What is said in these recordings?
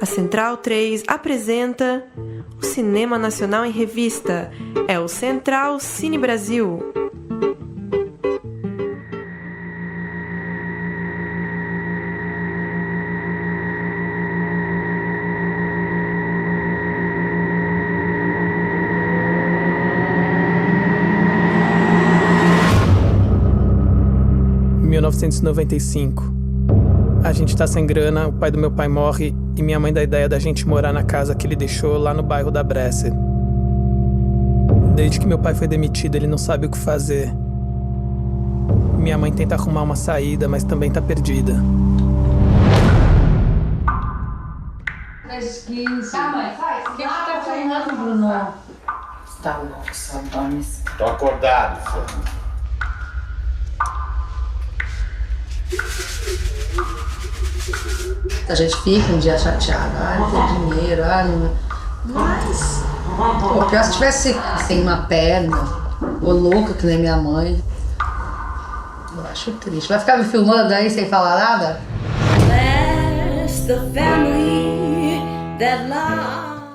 A Central 3 apresenta o Cinema Nacional em Revista. É o Central Cine Brasil. Em 1995. A gente tá sem grana, o pai do meu pai morre e minha mãe dá a ideia da gente morar na casa que ele deixou lá no bairro da Bresser. Desde que meu pai foi demitido, ele não sabe o que fazer. Minha mãe tenta arrumar uma saída, mas também tá perdida. 3h15. Tá, mãe, faz. Quem que tá filmando, Bruno? Tá louco, só dorme. Tô acordado, filho. A gente fica um dia chateado, não tem dinheiro, não... Mas, pô, pior se tivesse sem uma perna, ou louca que nem minha mãe. Eu acho triste. Vai ficar me filmando aí sem falar nada?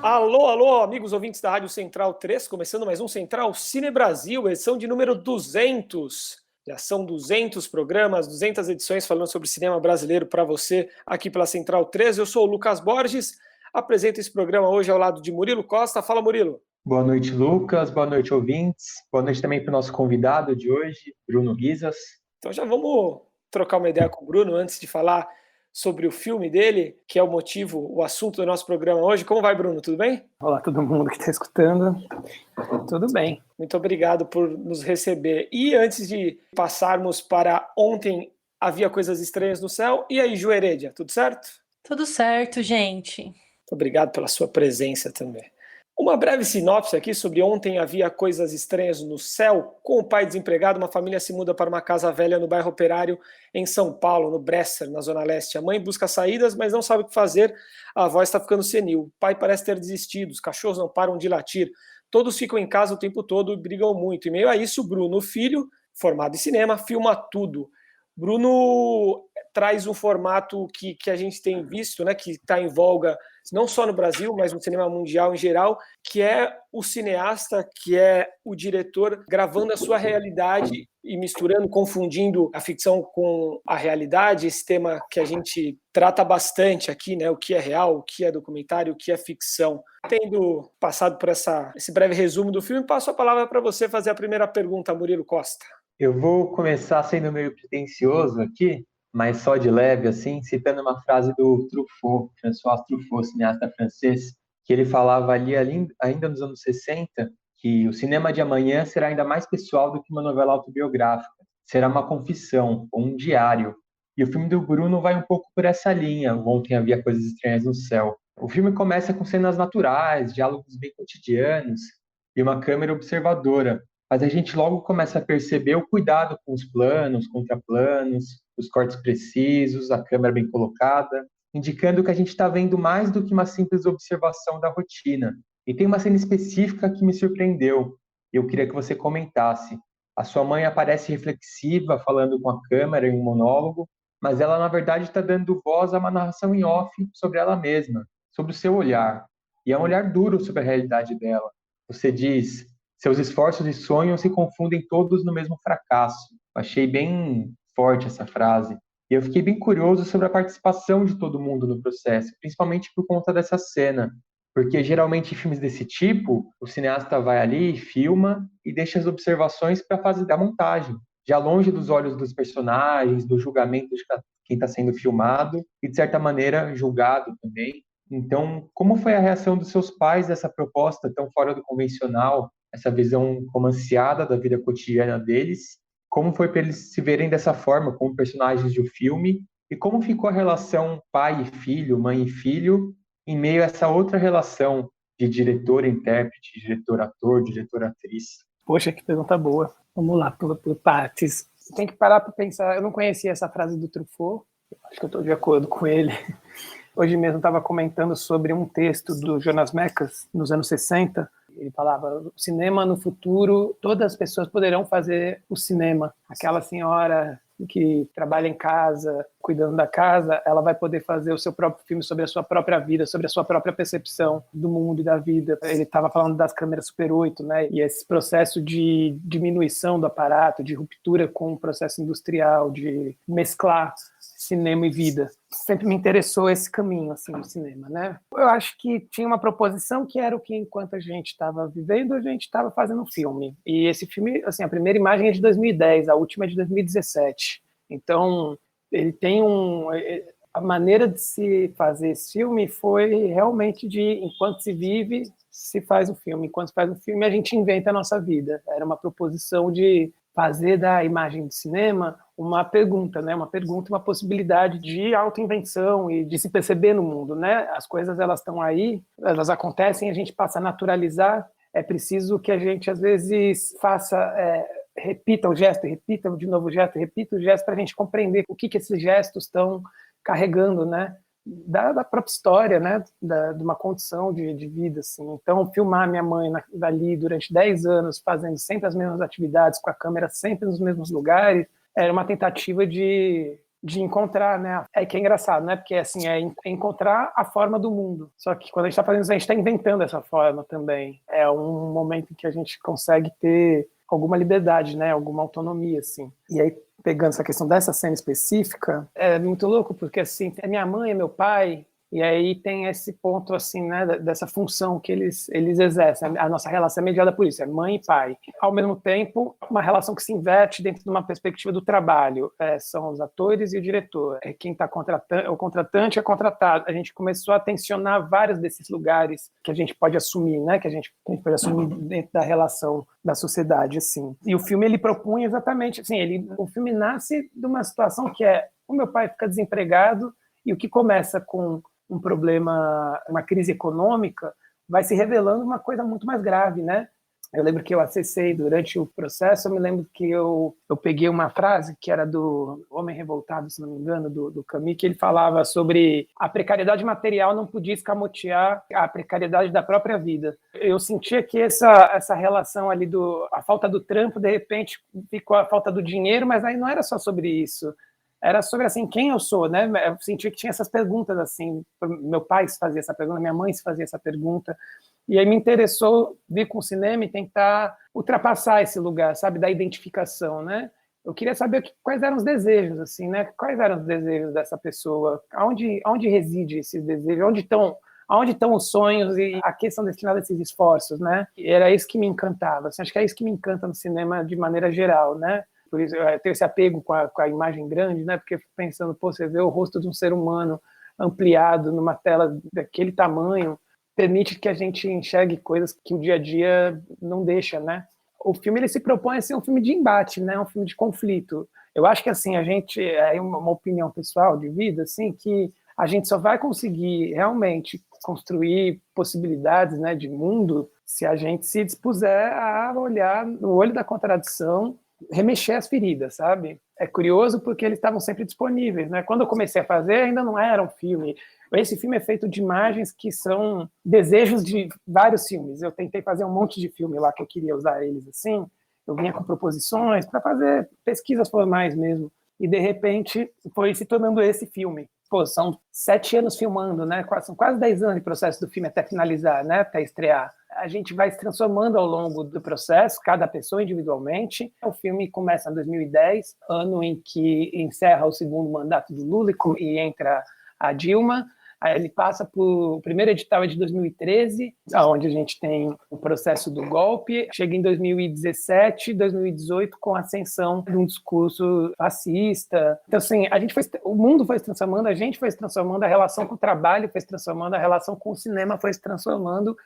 Alô, amigos ouvintes da Rádio Central 3, começando mais um Central Cine Brasil, edição de número 200. Já são 200 programas, 200 edições falando sobre cinema brasileiro para você aqui pela Central 3. Eu sou o Lucas Borges, apresento esse programa hoje ao lado de Murilo Costa. Fala, Murilo. Boa noite, Lucas. Boa noite, ouvintes. Boa noite também para o nosso convidado de hoje, Bruno Guizas. Então já vamos trocar uma ideia com o Bruno antes de falar sobre o filme dele, que é o motivo, o assunto do nosso programa hoje. Como vai, Bruno? Tudo bem? Olá, todo mundo que está escutando. Tudo bem. Muito obrigado por nos receber. E antes de passarmos para Ontem Havia Coisas Estranhas no Céu, e aí, Ju Heredia, tudo certo? Tudo certo, gente. Muito obrigado pela sua presença também. Uma breve sinopse aqui sobre Ontem Havia Coisas Estranhas no Céu. Com o pai desempregado, uma família se muda para uma casa velha no bairro Operário, em São Paulo, no Bresser, na Zona Leste. A mãe busca saídas, mas não sabe o que fazer. A avó está ficando senil. O pai parece ter desistido. Os cachorros não param de latir. Todos ficam em casa o tempo todo e brigam muito. Em meio a isso, Bruno, o filho, formado em cinema, filma tudo. Bruno traz um formato que a gente tem visto, né, que está em voga não só no Brasil, mas no cinema mundial em geral, que é o cineasta, que é o diretor gravando a sua realidade e misturando, confundindo a ficção com a realidade, esse tema que a gente trata bastante aqui, né, o que é real, o que é documentário, o que é ficção. Tendo passado por esse breve resumo do filme, passo a palavra para você fazer a primeira pergunta, Murilo Costa. Eu vou começar sendo meio pretensioso aqui, mas só de leve, assim, citando uma frase do Truffaut, François Truffaut, cineasta francês, que ele falava ali ainda nos anos 60, que o cinema de amanhã será ainda mais pessoal do que uma novela autobiográfica. Será uma confissão, ou um diário. E o filme do Bruno vai um pouco por essa linha, Ontem Havia Coisas Estranhas no Céu. O filme começa com cenas naturais, diálogos bem cotidianos e uma câmera observadora, mas a gente logo começa a perceber o cuidado com os planos, contraplanos, os cortes precisos, a câmera bem colocada, indicando que a gente está vendo mais do que uma simples observação da rotina. E tem uma cena específica que me surpreendeu, e eu queria que você comentasse. A sua mãe aparece reflexiva, falando com a câmera em um monólogo, mas ela, na verdade, está dando voz a uma narração em off sobre ela mesma, sobre o seu olhar. E é um olhar duro sobre a realidade dela. Você diz: seus esforços e sonhos se confundem todos no mesmo fracasso. Achei bem forte essa frase. E eu fiquei bem curioso sobre a participação de todo mundo no processo, principalmente por conta dessa cena. Porque geralmente em filmes desse tipo, o cineasta vai ali, filma e deixa as observações para a fase da montagem, já longe dos olhos dos personagens, do julgamento de quem está sendo filmado e, de certa maneira, julgado também. Então, como foi a reação dos seus pais dessa proposta tão fora do convencional, essa visão romanceada da vida cotidiana deles? Como foi para eles se verem dessa forma, como personagens de um filme? E como ficou a relação pai e filho, mãe e filho, em meio a essa outra relação de diretor-intérprete, diretor-ator, diretor-atriz? Poxa, que pergunta boa. Vamos lá, por partes. Você tem que parar para pensar. Eu não conhecia essa frase do Truffaut, acho que eu estou de acordo com ele. Hoje mesmo estava comentando sobre um texto do Jonas Mekas, nos anos 60. Ele falava: o cinema no futuro, todas as pessoas poderão fazer o cinema. Aquela senhora que trabalha em casa, cuidando da casa, ela vai poder fazer o seu próprio filme sobre a sua própria vida, sobre a sua própria percepção do mundo e da vida. Ele estava falando das câmeras Super 8, né? E esse processo de diminuição do aparato, de ruptura com o processo industrial, de mesclar cinema e vida. Sempre me interessou esse caminho, assim, do cinema, né? Eu acho que tinha uma proposição que era o que, enquanto a gente estava vivendo, a gente estava fazendo um filme. E esse filme, assim, a primeira imagem é de 2010, a última é de 2017. Então, ele tem a maneira de se fazer esse filme foi realmente de, enquanto se vive, se faz um filme. Enquanto se faz um filme, a gente inventa a nossa vida. Era uma proposição de fazer da imagem de cinema uma pergunta, né? Uma pergunta, uma possibilidade de autoinvenção e de se perceber no mundo, né? As coisas, elas estão aí, elas acontecem, a gente passa a naturalizar. É preciso que a gente, às vezes, repita o gesto, repita de novo o gesto, repita o gesto para a gente compreender o que esses gestos estão carregando, né? Da própria história, né? De uma condição de vida, assim. Então, filmar minha mãe dali durante 10 anos, fazendo sempre as mesmas atividades, com a câmera sempre nos mesmos lugares, era uma tentativa de encontrar, né? É que é engraçado, né? Porque, assim, é encontrar a forma do mundo. Só que quando a gente está fazendo isso, a gente está inventando essa forma também. É um momento em que a gente consegue ter alguma liberdade, né? Alguma autonomia, assim. E aí, pegando essa questão dessa cena específica, é muito louco, porque, assim, é minha mãe, é meu pai, e aí tem esse ponto, assim, né, dessa função que eles exercem. A nossa relação é mediada por isso, é mãe e pai. Ao mesmo tempo, uma relação que se inverte dentro de uma perspectiva do trabalho. São os atores e o diretor. Quem está contratando, o contratante é contratado. A gente começou a tensionar vários desses lugares que a gente pode assumir, né, que a gente pode assumir dentro da relação da sociedade, assim. E o filme, ele propunha exatamente, assim, o filme nasce de uma situação que o meu pai fica desempregado e o que começa com um problema, uma crise econômica, vai se revelando uma coisa muito mais grave, né? Eu lembro que eu acessei durante o processo, eu me lembro que eu peguei uma frase que era do Homem Revoltado, se não me engano, do Camus, que ele falava sobre a precariedade material não podia escamotear a precariedade da própria vida. Eu sentia que essa relação ali a falta do trampo, de repente, ficou a falta do dinheiro, mas aí não era só sobre isso. Era sobre, assim, quem eu sou, né? Eu sentia que tinha essas perguntas, assim, meu pai se fazia essa pergunta, minha mãe se fazia essa pergunta, e aí me interessou vir com o cinema e tentar ultrapassar esse lugar, sabe, da identificação, né? Eu queria saber quais eram os desejos, assim, né? Quais eram os desejos dessa pessoa, aonde reside esses desejos, aonde estão os sonhos e a que são destinados esses esforços, né? E era isso que me encantava, assim, acho que é isso que me encanta no cinema de maneira geral, né? Por isso eu tenho esse apego com a imagem grande, né? Porque eu fico pensando, você vê o rosto de um ser humano ampliado numa tela daquele tamanho, permite que a gente enxergue coisas que o dia a dia não deixa, né? O filme, ele se propõe a ser um filme de embate, né? Um filme de conflito. Eu acho que, assim, é uma opinião pessoal de vida, assim, que a gente só vai conseguir realmente construir possibilidades, né, de mundo se a gente se dispuser a olhar no olho da contradição, remexer as feridas, sabe? É curioso porque eles estavam sempre disponíveis, né? Quando eu comecei a fazer, ainda não era um filme. Esse filme é feito de imagens que são desejos de vários filmes. Eu tentei fazer um monte de filme lá que eu queria usar eles assim. Eu vinha com proposições para fazer pesquisas formais mesmo. E, de repente, foi se tornando esse filme. Pô, são 7 anos filmando, né? São quase 10 anos de processo do filme até finalizar, né? Até estrear. A gente vai se transformando ao longo do processo, cada pessoa individualmente. O filme começa em 2010, ano em que encerra o segundo mandato do Lula e entra a Dilma. Aí ele passa por... O primeiro edital é de 2013, onde a gente tem o processo do golpe. Chega em 2017, 2018, com a ascensão de um discurso fascista. Então, assim, o mundo foi se transformando, a gente foi se transformando, a relação com o trabalho foi se transformando, a relação com o cinema foi se transformando,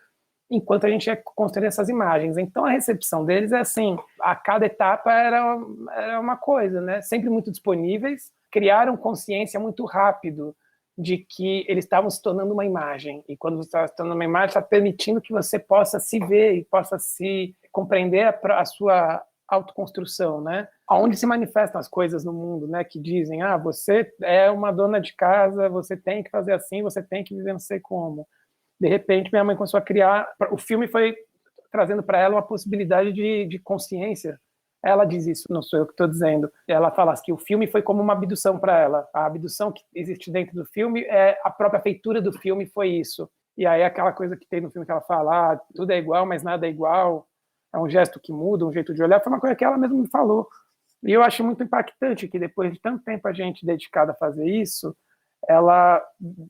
enquanto a gente ia construindo essas imagens. Então, a recepção deles é assim, a cada etapa era uma coisa, né? Sempre muito disponíveis, criaram consciência muito rápido de que eles estavam se tornando uma imagem. E quando você está se tornando uma imagem, está permitindo que você possa se ver e possa se compreender a sua autoconstrução, né? Onde se manifestam as coisas no mundo, né? Que dizem, você é uma dona de casa, você tem que fazer assim, você tem que viver não sei como. De repente, minha mãe começou a criar... O filme foi trazendo para ela uma possibilidade de consciência Ela diz isso, não sou eu que estou dizendo. Ela fala que o filme foi como uma abdução para ela. A abdução que existe dentro do filme, a própria feitura do filme foi isso. E aí aquela coisa que tem no filme que ela fala, tudo é igual, mas nada é igual, é um gesto que muda, um jeito de olhar, foi uma coisa que ela mesma me falou. E eu acho muito impactante que depois de tanto tempo a gente dedicado a fazer isso, ela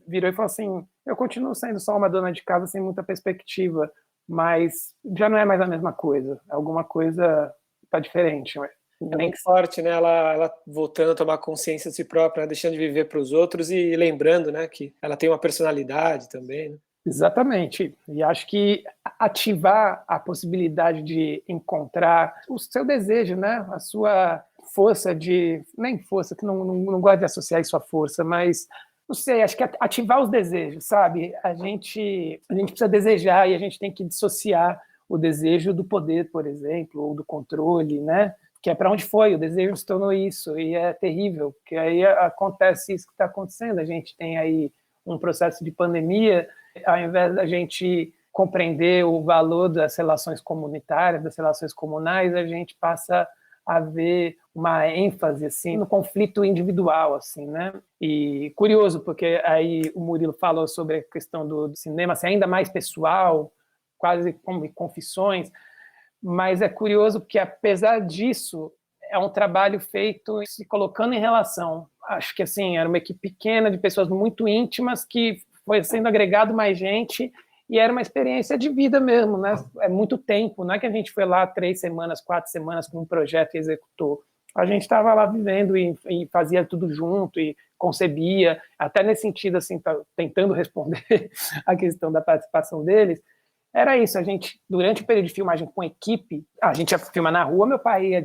virou e falou assim, eu continuo sendo só uma dona de casa sem muita perspectiva, mas já não é mais a mesma coisa, alguma coisa está diferente. É muito forte, né? Ela voltando a tomar consciência de si própria, né? Deixando de viver para os outros e lembrando, né, que ela tem uma personalidade também, né? Exatamente. E acho que ativar a possibilidade de encontrar o seu desejo, né? A sua força de... Nem força, que não gosto de associar isso à força, mas... Não sei, acho que ativar os desejos, sabe? A gente precisa desejar e a gente tem que dissociar o desejo do poder, por exemplo, ou do controle, né? Que é para onde foi, o desejo se tornou isso, e é terrível, porque aí acontece isso que está acontecendo, a gente tem aí um processo de pandemia, ao invés da gente compreender o valor das relações comunitárias, das relações comunais, a gente passa a ver uma ênfase assim no conflito individual, assim, né? E curioso, porque aí o Murilo falou sobre a questão do cinema ser ainda mais pessoal, quase como confissões, mas é curioso porque, apesar disso, é um trabalho feito se colocando em relação. Acho que assim era uma equipe pequena de pessoas muito íntimas que foi sendo agregado mais gente e era uma experiência de vida mesmo, né? É muito tempo, não é que a gente foi lá 3 semanas, 4 semanas com um projeto e executou. A gente estava lá vivendo e fazia tudo junto e concebia, até nesse sentido, assim, tentando responder a questão da participação deles. Era isso, a gente, durante o período de filmagem com equipe, a gente ia filmar na rua, meu pai ia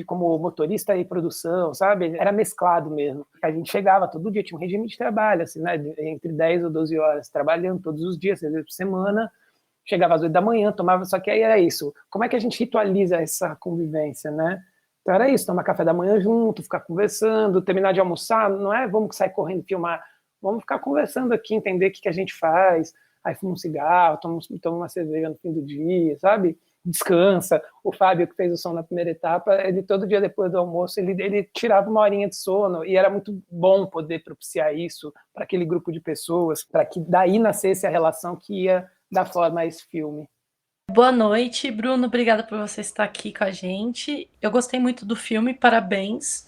como motorista e produção, sabe? Era mesclado mesmo. A gente chegava todo dia, tinha um regime de trabalho, assim, né? Entre 10 ou 12 horas, trabalhando todos os dias, 6 vezes por semana, chegava às 8 da manhã, tomava, só que aí era isso. Como é que a gente ritualiza essa convivência, né? Então era isso, tomar café da manhã junto, ficar conversando, terminar de almoçar, não é vamos sair correndo filmar, vamos ficar conversando aqui, entender o que a gente faz, aí fuma um cigarro, toma uma cerveja no fim do dia, sabe? Descansa. O Fábio, que fez o som na primeira etapa, ele todo dia depois do almoço, ele tirava uma horinha de sono, e era muito bom poder propiciar isso para aquele grupo de pessoas, para que daí nascesse a relação que ia dar forma a esse filme. Boa noite, Bruno. Obrigada por você estar aqui com a gente. Eu gostei muito do filme, parabéns.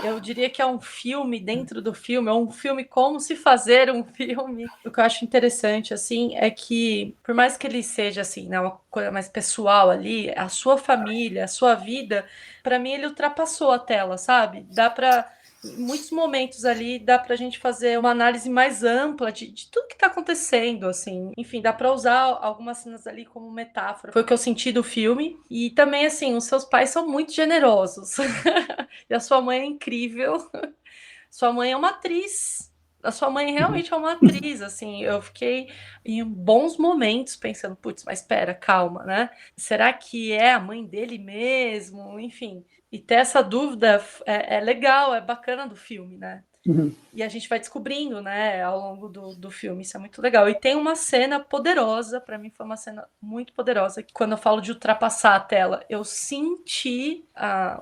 Eu diria que é um filme dentro do filme, é um filme como se fazer um filme. O que eu acho interessante, assim, é que, por mais que ele seja, assim, né, uma coisa mais pessoal ali, a sua família, a sua vida, para mim ele ultrapassou a tela, sabe? Dá para... Em muitos momentos ali dá pra gente fazer uma análise mais ampla de tudo que tá acontecendo, assim. Enfim, dá pra usar algumas cenas ali como metáfora. Foi o que eu senti do filme. E também, assim, os seus pais são muito generosos. E a sua mãe é incrível. Sua mãe é uma atriz. A sua mãe realmente é uma atriz, assim. Eu fiquei em bons momentos pensando, putz, mas espera, calma, né? Será que é a mãe dele mesmo? Enfim... E ter essa dúvida é legal, é bacana do filme, né? Uhum. E a gente vai descobrindo, né, ao longo do filme, isso é muito legal. E tem uma cena poderosa, para mim foi uma cena muito poderosa, que quando eu falo de ultrapassar a tela, eu senti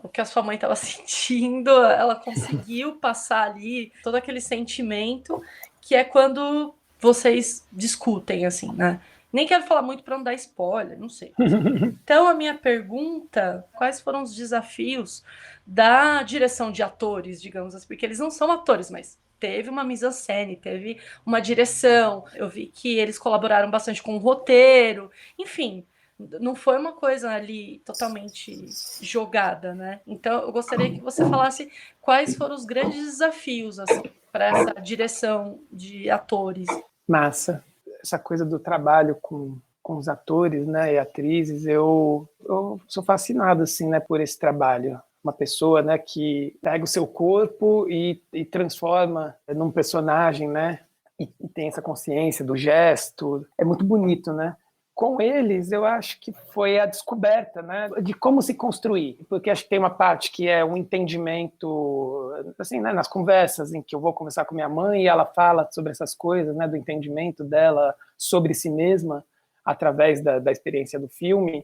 o que a sua mãe estava sentindo, ela conseguiu passar ali todo aquele sentimento, que é quando vocês discutem, assim, né? Nem quero falar muito para não dar spoiler, não sei. Então, a minha pergunta, quais foram os desafios da direção de atores, digamos assim, porque eles não são atores, mas teve uma mise-en-scène, teve uma direção, eu vi que eles colaboraram bastante com o roteiro, enfim, não foi uma coisa ali totalmente jogada, né? Então, eu gostaria que você falasse quais foram os grandes desafios, assim, para essa direção de atores. Massa. Essa coisa do trabalho com os atores, né, e atrizes, eu sou fascinado, assim, né, por esse trabalho. Uma pessoa, né, que pega o seu corpo e transforma num personagem, né, e tem essa consciência do gesto. É muito bonito, né? Com eles, eu acho que foi a descoberta, né, de como se construir, porque acho que tem uma parte que é um entendimento, assim, né, nas conversas em que eu vou conversar com minha mãe e ela fala sobre essas coisas, né, do entendimento dela sobre si mesma através da experiência do filme.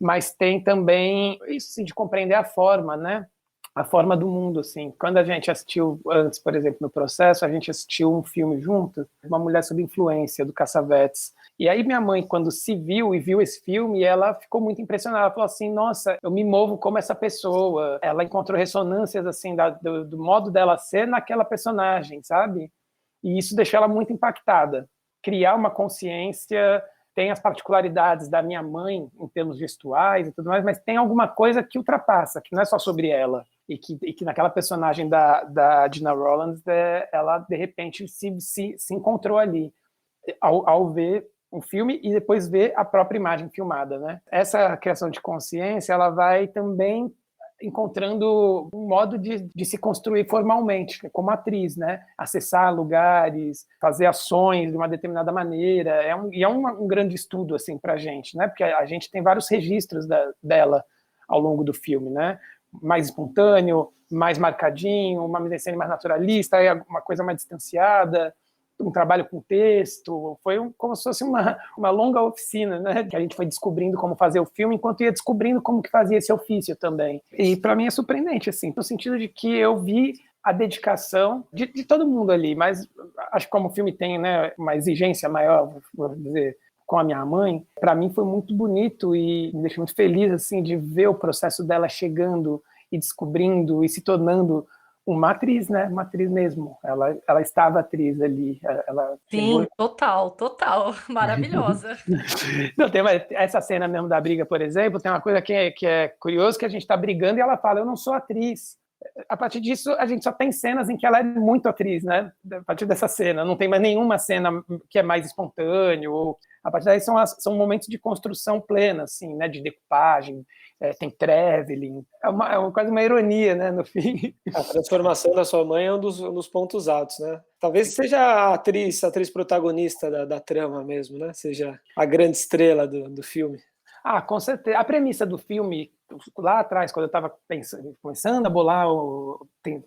mas tem também isso, assim, de compreender a forma, né? A forma do mundo, assim. Quando a gente assistiu antes, por exemplo, no Processo, a gente assistiu um filme junto, Uma Mulher Sob Influência, do Cassavetes. E aí minha mãe, quando se viu e viu esse filme, ela ficou muito impressionada. Ela falou assim, nossa, eu me movo como essa pessoa. Ela encontrou ressonâncias, assim, do modo dela ser naquela personagem, sabe? E isso deixou ela muito impactada. Criar uma consciência, tem as particularidades da minha mãe em termos gestuais e tudo mais, mas tem alguma coisa que ultrapassa, que não é só sobre ela. E que naquela personagem da Gina Rowlands, ela, de repente, se encontrou ali, ao ver um filme e depois ver a própria imagem filmada, né? Essa criação de consciência, ela vai também encontrando um modo de se construir formalmente, como atriz, né? Acessar lugares, fazer ações de uma determinada maneira. E é um grande estudo, assim, para a gente, né? Porque a gente tem vários registros dela ao longo do filme, né? Mais espontâneo, mais marcadinho, uma mise-en-scène mais naturalista, uma coisa mais distanciada, um trabalho com texto. Foi como se fosse uma longa oficina, né? Que a gente foi descobrindo como fazer o filme, enquanto ia descobrindo como que fazia esse ofício também. E para mim é surpreendente, assim, no sentido de que eu vi a dedicação de todo mundo ali, mas acho que como o filme tem, né, uma exigência maior, vou dizer, com a minha mãe, para mim foi muito bonito e me deixou muito feliz, assim, de ver o processo dela chegando e descobrindo e se tornando uma atriz, né? Uma atriz mesmo. Ela estava atriz ali. Ela Sim, total. Maravilhosa. Não, tem essa cena mesmo da briga, por exemplo, tem uma coisa que é curioso, que a gente está brigando e ela fala, eu não sou atriz. A partir disso, a gente só tem cenas em que ela é muito atriz, né? A partir dessa cena. Não tem mais nenhuma cena que é mais espontâneo. Ou... A partir daí são momentos de construção plena, assim, né? De decupagem, tem traveling. Quase uma ironia, né? No fim. A transformação da sua mãe é um dos pontos altos, né? Talvez seja a atriz protagonista da trama mesmo, né? Seja a grande estrela do filme. Ah, com certeza. A premissa do filme, lá atrás, quando eu estava começando a bolar,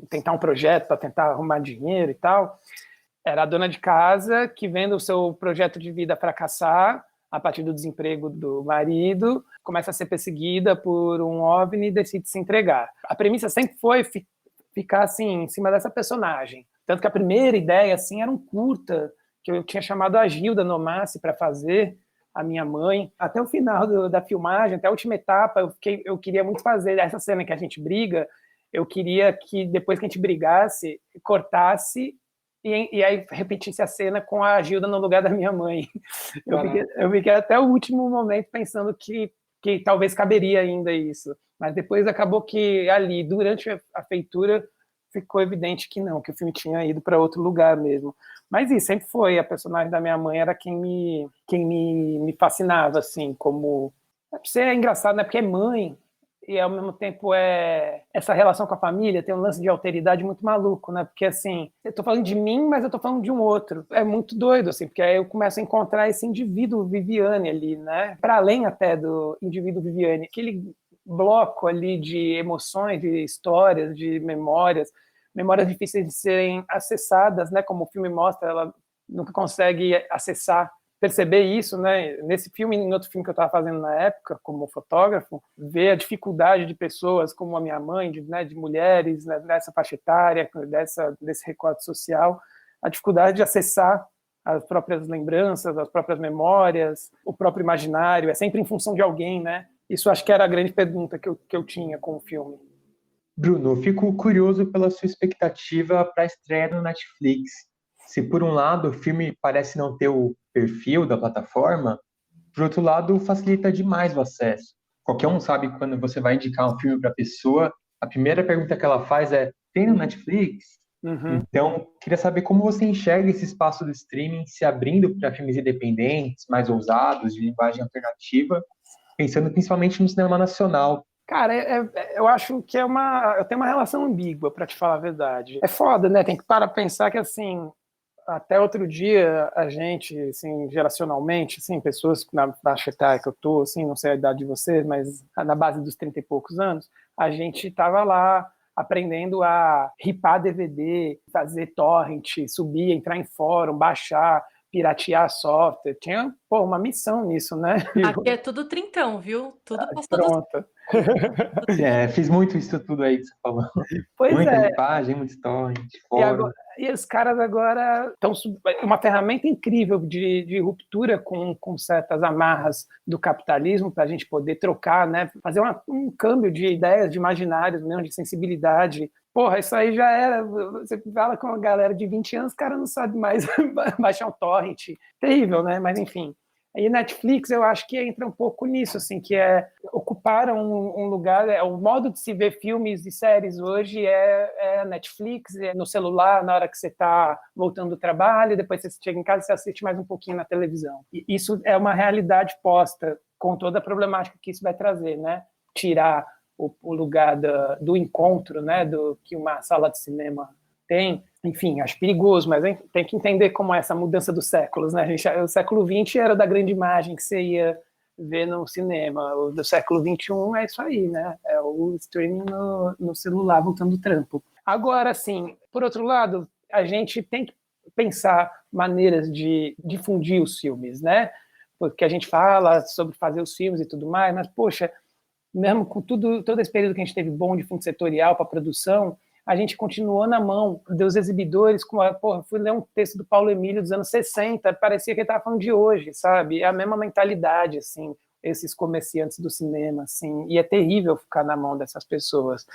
tentar um projeto para tentar arrumar dinheiro e tal, era a dona de casa que, vendo o seu projeto de vida fracassar, a partir do desemprego do marido, começa a ser perseguida por um OVNI e decide se entregar. A premissa sempre foi ficar assim, em cima dessa personagem. Tanto que a primeira ideia assim, era um curta que eu tinha chamado a Gilda Nomassi para fazer, a minha mãe. Até o final da filmagem, até a última etapa, eu queria muito fazer essa cena que a gente briga. Eu queria que depois que a gente brigasse, cortasse e aí repetisse a cena com a Gilda no lugar da minha mãe. Eu fiquei até o último momento pensando que talvez caberia ainda isso. Mas depois acabou que ali, durante a feitura, ficou evidente que não, que o filme tinha ido para outro lugar mesmo. Mas isso sempre foi, a personagem da minha mãe era quem me fascinava, assim, como... Isso é engraçado, né? Porque é mãe, e ao mesmo tempo essa relação com a família tem um lance de alteridade muito maluco, né? Porque, assim, eu tô falando de mim, mas eu tô falando de um outro. É muito doido, assim, porque aí eu começo a encontrar esse indivíduo Viviane ali, né? Para além até do indivíduo Viviane, aquele bloco ali de emoções, de histórias, de memórias difíceis de serem acessadas, né? Como o filme mostra, ela nunca consegue acessar, perceber isso, né? Nesse filme, em outro filme que eu estava fazendo na época, como fotógrafo, ver a dificuldade de pessoas como a minha mãe, de mulheres, né, dessa faixa etária, desse recorte social, a dificuldade de acessar as próprias lembranças, as próprias memórias, o próprio imaginário, é sempre em função de alguém, né? Isso acho que era a grande pergunta que eu tinha com o filme. Bruno, eu fico curioso pela sua expectativa para a estreia no Netflix. Se por um lado o filme parece não ter o perfil da plataforma, por outro lado facilita demais o acesso. Qualquer um sabe que quando você vai indicar um filme para a pessoa, a primeira pergunta que ela faz é: tem no Netflix? Uhum. Então, queria saber como você enxerga esse espaço do streaming se abrindo para filmes independentes, mais ousados, de linguagem alternativa, pensando principalmente no cinema nacional. Cara, eu acho que eu tenho uma relação ambígua, para te falar a verdade. É foda, né? Tem que parar pra pensar que, assim, até outro dia, a gente, assim, geracionalmente, assim, pessoas na faixa etária que eu tô, assim, não sei a idade de vocês, mas na base dos 30 e poucos anos, a gente tava lá aprendendo a ripar DVD, fazer torrent, subir, entrar em fórum, baixar, piratear software. Tinha, uma missão nisso, né? Aqui é tudo trintão, viu? Tudo passou Pronto. Fiz muito isso tudo aí que você falou. Pois Muita é. limpagem, muito torrent, E, fórum. e os caras agora estão uma ferramenta incrível de ruptura com certas amarras do capitalismo para a gente poder trocar, né? Fazer um câmbio de ideias, de imaginários, mesmo, de sensibilidade. Porra, isso aí já era. Você fala com uma galera de 20 anos, o cara não sabe mais baixar um torrent. Terrível, né? Mas enfim. Aí Netflix, eu acho que entra um pouco nisso, assim, que ocuparam um lugar, o modo de se ver filmes e séries hoje é Netflix, é no celular, na hora que você está voltando do trabalho, depois você chega em casa e você assiste mais um pouquinho na televisão. E isso é uma realidade posta, com toda a problemática que isso vai trazer, né? Tirar o lugar do encontro, né? Que uma sala de cinema tem. Enfim, acho perigoso, mas tem que entender como é essa mudança dos séculos, né? O século XX era da grande imagem que você ia ver no cinema. O do século XXI é isso aí, né? É o streaming no celular, voltando do trampo. Agora, assim, por outro lado, a gente tem que pensar maneiras de difundir os filmes, né? Porque a gente fala sobre fazer os filmes e tudo mais, mas, poxa, mesmo com todo esse período que a gente teve bom de fundo setorial para produção, a gente continuou na mão dos exibidores. Fui ler um texto do Paulo Emílio dos anos 60, parecia que ele estava falando de hoje, sabe? É a mesma mentalidade, assim, esses comerciantes do cinema, assim, e é terrível ficar na mão dessas pessoas.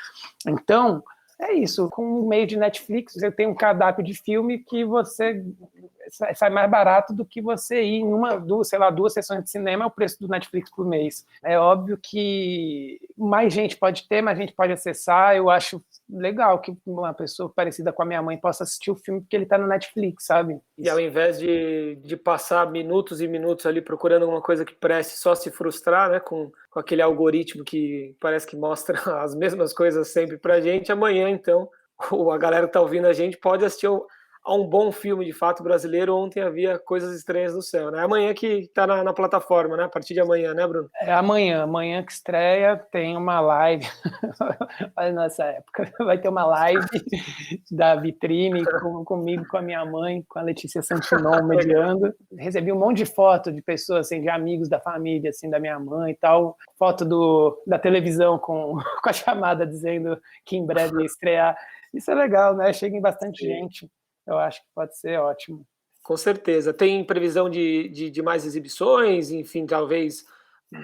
Então, é isso, com o meio de Netflix, você tem um cardápio de filme que você sai mais barato do que você ir em duas sessões de cinema, é o preço do Netflix por mês. É óbvio que mais gente pode ter, mais gente pode acessar. Eu acho legal que uma pessoa parecida com a minha mãe possa assistir o filme porque ele está no Netflix, sabe? E ao invés de passar minutos e minutos ali procurando alguma coisa que preste, só se frustrar, né, com aquele algoritmo que parece que mostra as mesmas coisas sempre pra gente, amanhã, então, a galera que tá ouvindo a gente pode assistir a um bom filme, de fato, brasileiro. Ontem havia Coisas Estranhas no Céu, né? Amanhã que tá na plataforma, né? A partir de amanhã, né, Bruno? É amanhã que estreia, tem uma live, olha nessa época, vai ter uma live da Vitrine comigo, com a minha mãe, com a Letícia Santinon mediando. Recebi um monte de foto de pessoas, assim, de amigos da família, assim, da minha mãe e tal, foto da televisão com a chamada dizendo que em breve ia estrear. Isso é legal, né? Chega em bastante gente. Eu acho que pode ser ótimo. Com certeza. Tem previsão de mais exibições, enfim, talvez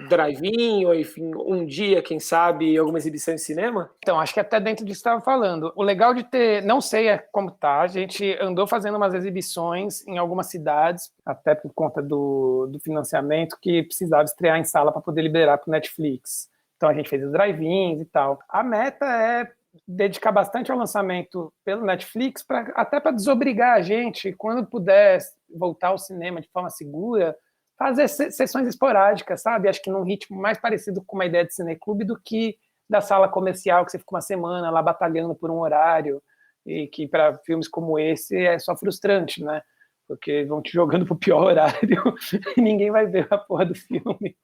drive-in, ou enfim, um dia, quem sabe, alguma exibição em cinema? Então, acho que até dentro disso que você estava falando. O legal de ter, não sei como tá, a gente andou fazendo umas exibições em algumas cidades, até por conta do financiamento, que precisava estrear em sala para poder liberar para o Netflix. Então, a gente fez os drive-ins e tal. A meta é dedicar bastante ao lançamento pelo Netflix, até para desobrigar a gente, quando puder voltar ao cinema de forma segura, fazer sessões esporádicas, sabe? Acho que num ritmo mais parecido com uma ideia de cineclube do que da sala comercial, que você fica uma semana lá batalhando por um horário, e que para filmes como esse é só frustrante, né? Porque vão te jogando pro pior horário e ninguém vai ver a porra do filme.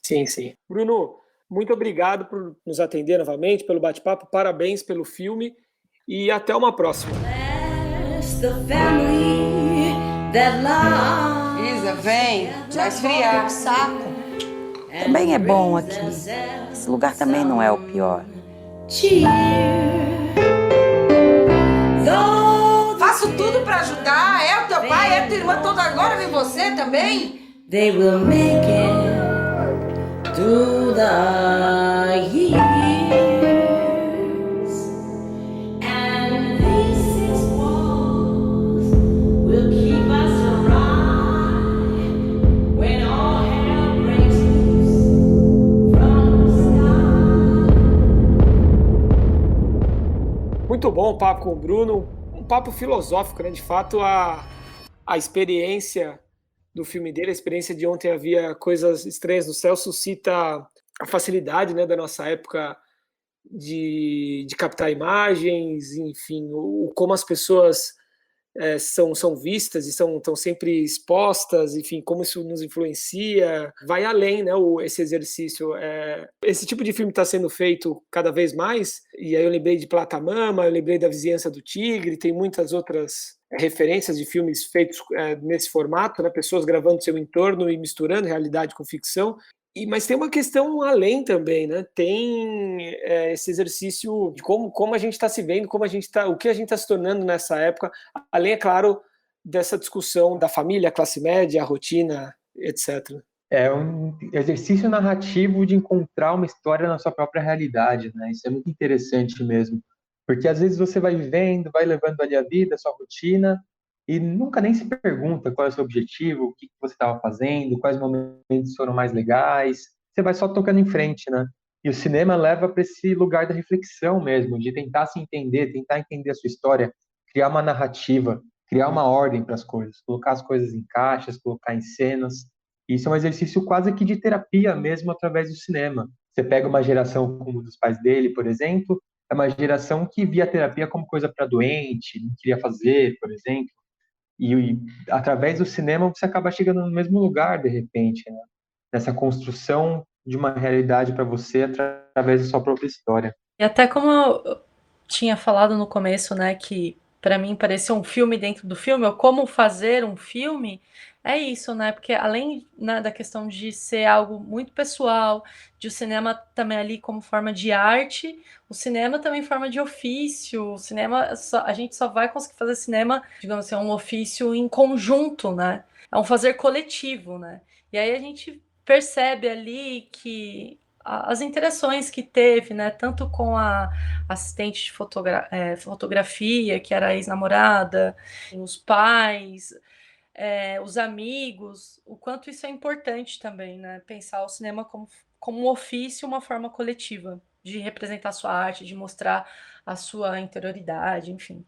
Sim, sim. Bruno, muito obrigado por nos atender novamente, pelo bate-papo, parabéns pelo filme e até uma próxima. Isa, vem, vai esfriar. Saco. Também é bom aqui. Esse lugar também não é o pior. Faço tudo pra ajudar. É o teu pai, é a tua irmã, toda agora vem você também. They will make it through the years, and these 6 walls will keep us alive when all hell breaks loose from the sky. Muito bom o papo com o Bruno, um papo filosófico, né? De fato, a experiência do filme dele, a experiência de Ontem Havia Coisas Estranhas no Céu, suscita a facilidade, né, da nossa época de captar imagens, enfim, como as pessoas são vistas e estão sempre expostas, enfim, como isso nos influencia, vai além, né, esse exercício. Esse tipo de filme está sendo feito cada vez mais, e aí eu lembrei de Platamama, eu lembrei da Vizinhança do Tigre, tem muitas outras referências de filmes feitos nesse formato, né, pessoas gravando seu entorno e misturando realidade com ficção. Mas tem uma questão além também, né? Tem esse exercício de como a gente está se vendo, o que a gente está se tornando nessa época, além, é claro, dessa discussão da família, a classe média, a rotina, etc. É um exercício narrativo de encontrar uma história na sua própria realidade, né? Isso é muito interessante mesmo, porque às vezes você vai vivendo, vai levando ali a vida, a sua rotina, e nunca nem se pergunta qual é o seu objetivo, o que você estava fazendo, quais momentos foram mais legais. Você vai só tocando em frente, né? E o cinema leva para esse lugar da reflexão mesmo, de tentar se entender, tentar entender a sua história, criar uma narrativa, criar uma ordem para as coisas, colocar as coisas em caixas, colocar em cenas. Isso é um exercício quase que de terapia mesmo através do cinema. Você pega uma geração como dos pais dele, por exemplo, é uma geração que via a terapia como coisa para doente, não queria fazer, por exemplo. E através do cinema você acaba chegando no mesmo lugar, de repente, né? Nessa construção de uma realidade para você através da sua própria história. E até como eu tinha falado no começo, né, que para mim parecia um filme dentro do filme, ou como fazer um filme, é isso, né? Porque além, né, da questão de ser algo muito pessoal, de o cinema também ali como forma de arte, o cinema também forma de ofício, o cinema, a gente só vai conseguir fazer cinema, digamos assim, um ofício em conjunto, né? É um fazer coletivo, né? E aí a gente percebe ali que as interações que teve, né, tanto com a assistente de fotografia, que era a ex-namorada, os pais, os amigos, o quanto isso é importante também, né, pensar o cinema como um ofício, uma forma coletiva de representar a sua arte, de mostrar a sua interioridade, enfim.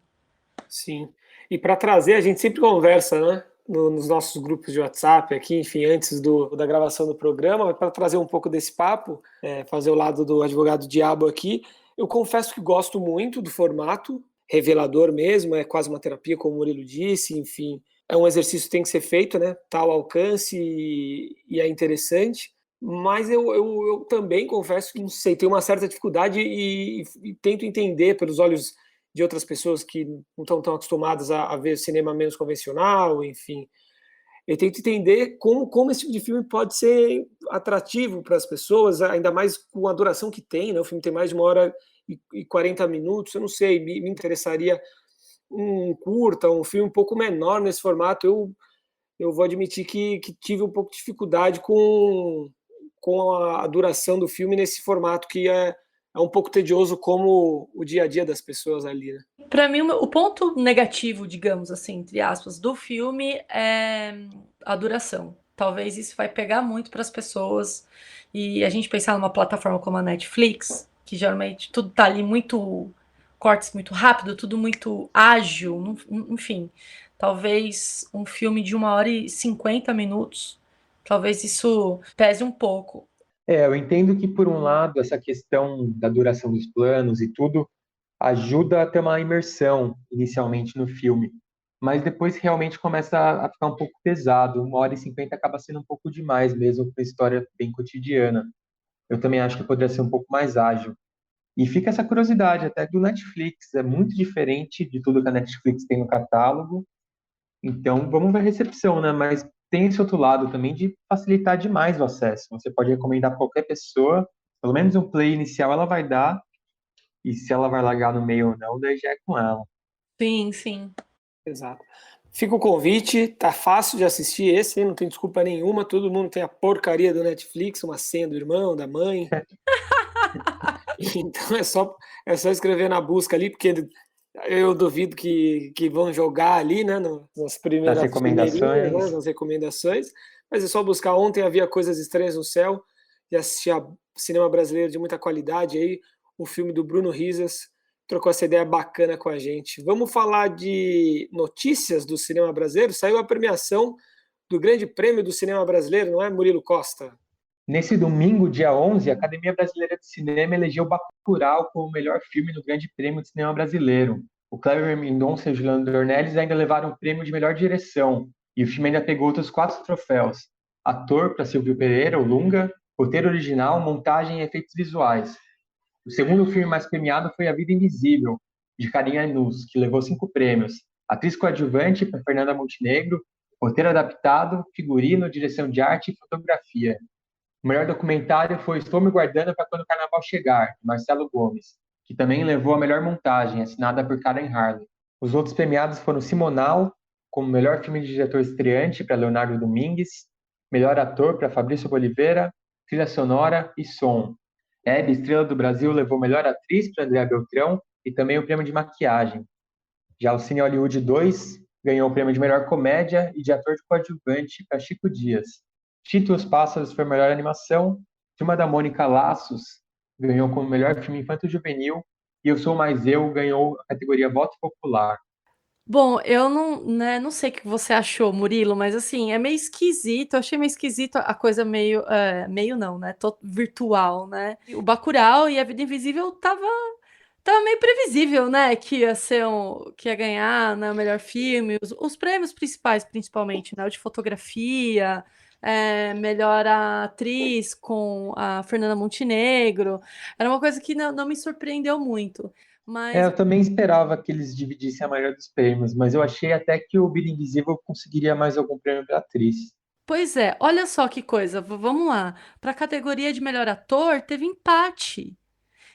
Sim. E para trazer, a gente sempre conversa, né? Nos nossos grupos de WhatsApp aqui, enfim, antes da gravação do programa, para trazer um pouco desse papo, fazer o lado do advogado diabo aqui. Eu confesso que gosto muito do formato, revelador mesmo, é quase uma terapia, como o Murilo disse, enfim, é um exercício que tem que ser feito, né? Tal alcance e é interessante. Mas eu também confesso que, não sei, tenho uma certa dificuldade e tento entender pelos olhos de outras pessoas que não estão tão acostumadas a ver cinema menos convencional, enfim. Eu tento entender como esse tipo de filme pode ser atrativo para as pessoas, ainda mais com a duração que tem, né? O filme tem mais de 1h40, eu não sei, me interessaria um curta, um filme um pouco menor nesse formato. Eu vou admitir que tive um pouco de dificuldade com a duração do filme nesse formato que é um pouco tedioso como o dia a dia das pessoas ali, né? Para mim, o ponto negativo, digamos assim, entre aspas, do filme é a duração. Talvez isso vai pegar muito para as pessoas. E a gente pensar numa plataforma como a Netflix, que geralmente tudo tá ali muito cortes muito rápido, tudo muito ágil, enfim. Talvez um filme de 1h50, talvez isso pese um pouco. Eu entendo que, por um lado, essa questão da duração dos planos e tudo ajuda a ter uma imersão inicialmente no filme, mas depois realmente começa a ficar um pouco pesado. 1h50 acaba sendo um pouco demais mesmo para uma história bem cotidiana. Eu também acho que poderia ser um pouco mais ágil. E fica essa curiosidade até do Netflix, é muito diferente de tudo que a Netflix tem no catálogo. Então, vamos ver a recepção, né? Mas tem esse outro lado também de facilitar demais o acesso. Você pode recomendar para qualquer pessoa, pelo menos um play inicial ela vai dar, e se ela vai largar no meio ou não, daí já é com ela. Sim, sim. Exato. Fica o convite, tá fácil de assistir esse, não tem desculpa nenhuma, todo mundo tem a porcaria do Netflix, uma senha do irmão, da mãe. Então é só escrever na busca ali, porque eu duvido que vão jogar ali, né, nas primeiras Nas recomendações. né, nas recomendações, mas é só buscar. Ontem havia Coisas Estranhas no Céu, e assistir a cinema brasileiro de muita qualidade aí, o filme do Bruno Risas, trocou essa ideia bacana com a gente. Vamos falar de notícias do cinema brasileiro? Saiu a premiação do Grande Prêmio do Cinema Brasileiro, não é, Murilo Costa? Nesse domingo, dia 11, a Academia Brasileira de Cinema elegeu Bacurau como o melhor filme no Grande Prêmio de Cinema Brasileiro. O Kleber Mendonça e o Juliano Dornelles ainda levaram o prêmio de melhor direção, e o filme ainda pegou outros 4 troféus. Ator para Silvio Pereira, o Lunga, roteiro original, montagem e efeitos visuais. O segundo filme mais premiado foi A Vida Invisível, de Karin Arnuz, que levou 5 prêmios. Atriz coadjuvante para Fernanda Montenegro, roteiro adaptado, figurino, direção de arte e fotografia. O melhor documentário foi Estou Me Guardando para Quando o Carnaval Chegar, de Marcelo Gomes, que também levou a melhor montagem, assinada por Karen Harley. Os outros premiados foram Simonal, como melhor filme de diretor estreante para Leonardo Domingues, melhor ator para Fabrício Boliveira, trilha sonora e som. Hebe, Estrela do Brasil, levou melhor atriz para Andréa Beltrão e também o prêmio de maquiagem. Já o Cine Hollywood 2 ganhou o prêmio de melhor comédia e de ator de coadjuvante para Chico Dias. Tito e os Pássaros foi melhor animação, Turma da Mônica Laços ganhou como melhor filme infanto-juvenil e Eu Sou Mais Eu ganhou a categoria Voto Popular. Bom, eu não sei o que você achou, Murilo, mas assim, é meio esquisito. Eu achei meio esquisito a coisa meio não, né? Virtual, né? O Bacurau e A Vida Invisível tava meio previsível, né? Que ia ser que ia ganhar, né, o melhor filme, os prêmios principais, principalmente, né? O de fotografia, melhor atriz com a Fernanda Montenegro. Era uma coisa que não me surpreendeu muito. Mas Eu também esperava que eles dividissem a maioria dos prêmios, mas eu achei até que o Vida Invisível conseguiria mais algum prêmio para atriz. Pois é, olha só que coisa. Vamos lá. Para a categoria de melhor ator, teve empate.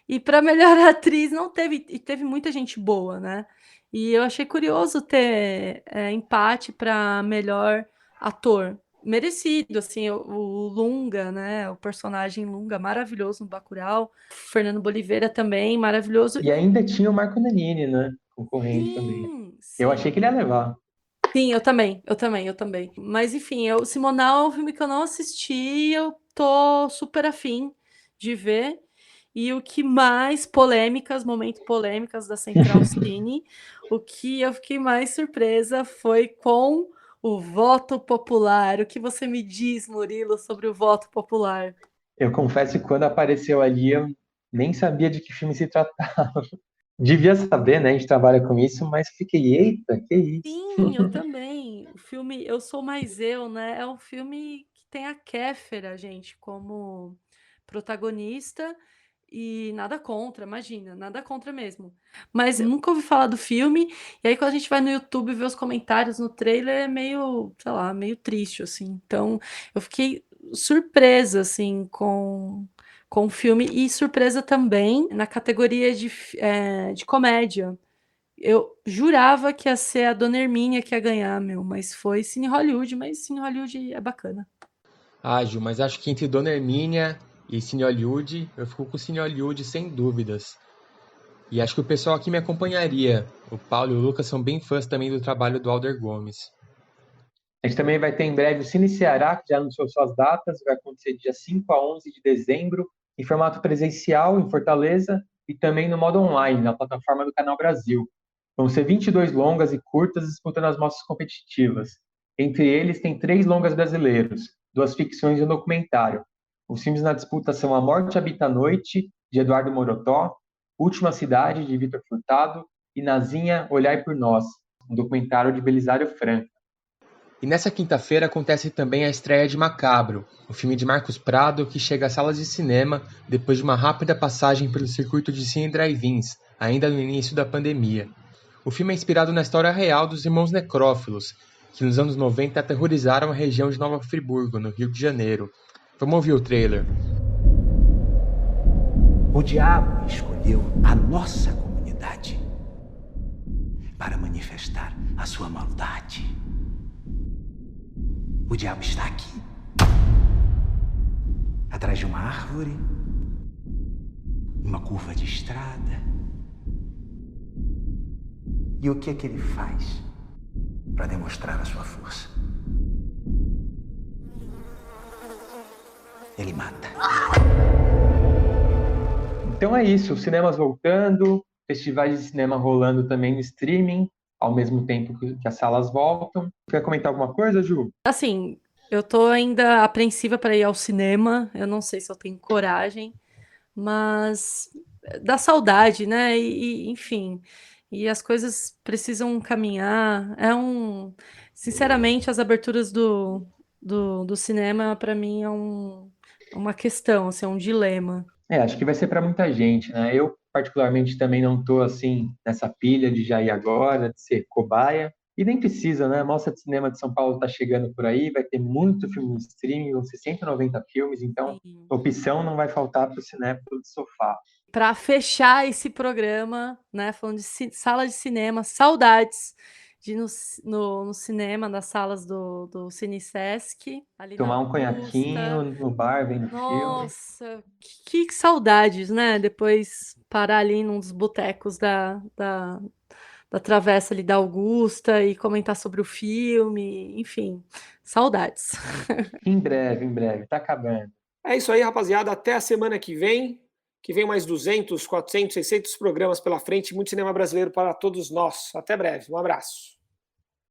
E para melhor atriz não teve, e teve muita gente boa, né? E eu achei curioso ter empate para melhor ator. Merecido, assim, o Lunga, né? O personagem Lunga, maravilhoso no Bacurau. Fernando Boliveira também, maravilhoso. E ainda tinha o Marco Nanini, né? Concorrente também. Eu achei que ele ia levar. Sim, eu também. Mas enfim, o Simonal é um filme que eu não assisti e eu tô super afim de ver. E o que mais momentos polêmicas da Central Cine, o que eu fiquei mais surpresa foi com o voto popular. O que você me diz, Murilo, sobre o voto popular? Eu confesso que quando apareceu ali, eu nem sabia de que filme se tratava. Devia saber, né? A gente trabalha com isso, mas fiquei, eita, que isso? Sim, eu também. O filme Eu Sou Mais Eu, né? É um filme que tem a Kéfera, gente, como protagonista. E nada contra, imagina, nada contra mesmo. Mas eu nunca ouvi falar do filme, e aí quando a gente vai no YouTube ver os comentários no trailer, é meio, sei lá, meio triste, assim. Então, eu fiquei surpresa, assim, com o filme, e surpresa também na categoria de comédia. Eu jurava que ia ser a Dona Hermínia que ia ganhar, mas foi Cine Hollywood, mas Cine Hollywood é bacana. Ju, mas acho que entre Dona Hermínia e Cine Hollywood, eu fico com o Cine Hollywood sem dúvidas. E acho que o pessoal aqui me acompanharia. O Paulo e o Lucas são bem fãs também do trabalho do Alder Gomes. A gente também vai ter em breve o Cine Ceará, que já anunciou suas datas, vai acontecer dia 5 a 11 de dezembro, em formato presencial, em Fortaleza, e também no modo online, na plataforma do Canal Brasil. Vão ser 22 longas e curtas disputando as mostras competitivas. Entre eles, tem 3 longas brasileiros, 2 ficções e um documentário. Os filmes na disputa são A Morte Habita a Noite, de Eduardo Morotó, Última Cidade, de Vitor Furtado, e Nazinha, Olhai por Nós, um documentário de Belisário Franco. E nessa quinta-feira acontece também a estreia de Macabro, o filme de Marcos Prado que chega às salas de cinema depois de uma rápida passagem pelo circuito de cine drive-ins, ainda no início da pandemia. O filme é inspirado na história real dos irmãos necrófilos, que nos anos 90 aterrorizaram a região de Nova Friburgo, no Rio de Janeiro. Vamos ouvir o trailer. O diabo escolheu a nossa comunidade para manifestar a sua maldade. O diabo está aqui, atrás de uma árvore, uma curva de estrada. E o que é que ele faz para demonstrar a sua força? Ele mata. Então é isso, os cinemas voltando, festivais de cinema rolando também no streaming, ao mesmo tempo que as salas voltam. Quer comentar alguma coisa, Ju? Assim, eu tô ainda apreensiva para ir ao cinema, eu não sei se eu tenho coragem, mas dá saudade, né? Enfim, e as coisas precisam caminhar. Sinceramente, as aberturas do cinema, para mim, é uma questão, assim, é um dilema. Acho que vai ser para muita gente, né? Eu, particularmente, também não estou assim nessa pilha de já ir agora, de ser cobaia. E nem precisa, né? A Mostra de Cinema de São Paulo está chegando por aí, vai ter muito filme no streaming, vão ser 190 filmes, então opção não vai faltar para o cinéfilo de sofá. Para fechar esse programa, né, falando de sala de cinema, saudades de ir no cinema, nas salas do Cine Sesc. Ali Tomar na um conhaquinho Augusta. no bar, vendo filme. Nossa, que saudades, né? Depois parar ali num dos botecos da travessa ali da Augusta e comentar sobre o filme, enfim, saudades. Em breve, tá acabando. É isso aí, rapaziada. Até a semana que vem mais 200, 400, 600 programas pela frente, muito cinema brasileiro para todos nós. Até breve, um abraço.